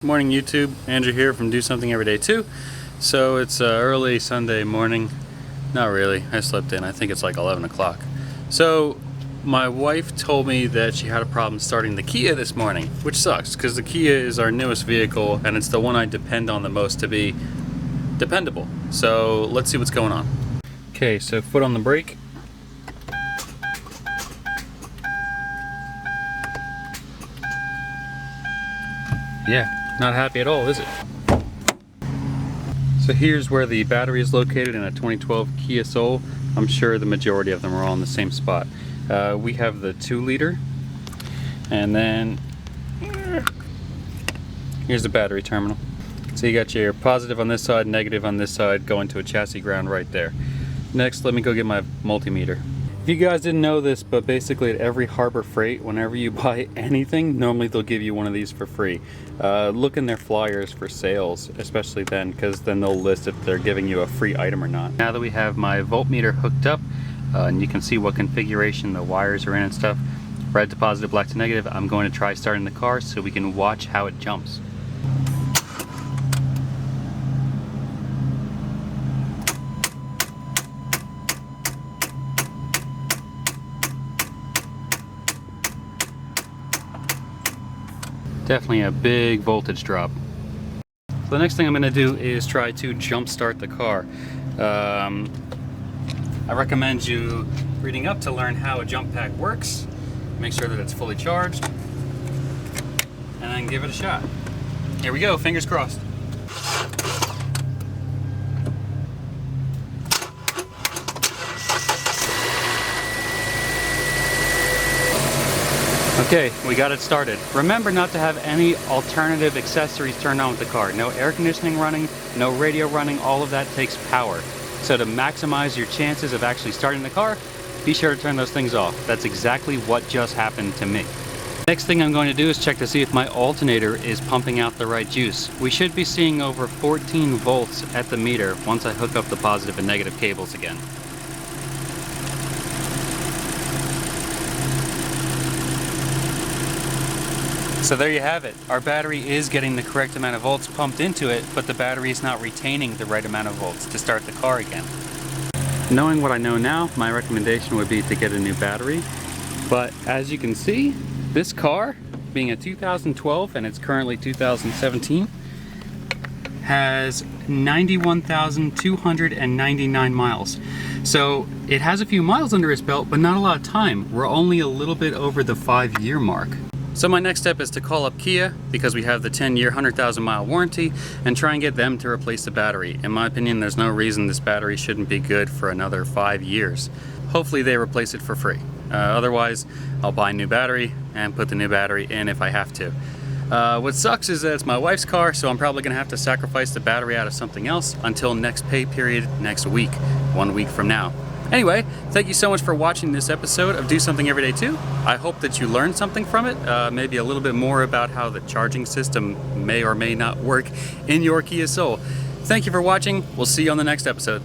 Morning YouTube, Andrew here from Do Something Every Day 2. So it's early Sunday morning. Not really, I slept in. I think it's like 11 o'clock. So my wife told me that she had a problem starting the Kia this morning, which sucks because the Kia is our newest vehicle and it's the one I depend on the most to be dependable. So let's see what's going on. Okay, so foot on the brake. Yeah. Not happy at all, is it? So here's where the battery is located in a 2012 Kia Soul. I'm sure the majority of them are all in the same spot. We have the 2-liter, and then here's the battery terminal. So you got your positive on this side, negative on this side, going to a chassis ground right there. Next, let me go get my multimeter. If you guys didn't know this, but basically at every Harbor Freight, whenever you buy anything, normally they'll give you one of these for free. Look in their flyers for sales, especially then, because then they'll list if they're giving you a free item or not. Now that we have my voltmeter hooked up, and you can see what configuration the wires are in and stuff, red to positive, black to negative, I'm going to try starting the car so we can watch how it jumps. Definitely a big voltage drop. So the next thing I'm going to do is try to jump start the car. I recommend you reading up to learn how a jump pack works. Make sure that it's fully charged, and then give it a shot. Here we go, fingers crossed. Okay, we got it started. Remember not to have any alternative accessories turned on with the car. No air conditioning running, no radio running, all of that takes power. So to maximize your chances of actually starting the car, be sure to turn those things off. That's exactly what just happened to me. Next thing I'm going to do is check to see if my alternator is pumping out the right juice. We should be seeing over 14 volts at the meter once I hook up the positive and negative cables again. So there you have it. Our battery is getting the correct amount of volts pumped into it, but the battery is not retaining the right amount of volts to start the car again. Knowing what I know now, my recommendation would be to get a new battery. But as you can see, this car, being a 2012 and it's currently 2017, has 91,299 miles. So it has a few miles under its belt, but not a lot of time. We're only a little bit over the 5-year mark. So my next step is to call up Kia, because we have the 10-year, 100,000 mile warranty, and try and get them to replace the battery. In my opinion, there's no reason this battery shouldn't be good for another 5 years. Hopefully they replace it for free. Otherwise, I'll buy a new battery and put the new battery in if I have to. What sucks is that it's my wife's car, so I'm probably gonna have to sacrifice the battery out of something else until next pay period next week, 1 week from now. Anyway, thank you so much for watching this episode of Do Something Every Day 2. I hope that you learned something from it, maybe a little bit more about how the charging system may or may not work in your Kia Soul. Thank you for watching. We'll see you on the next episode.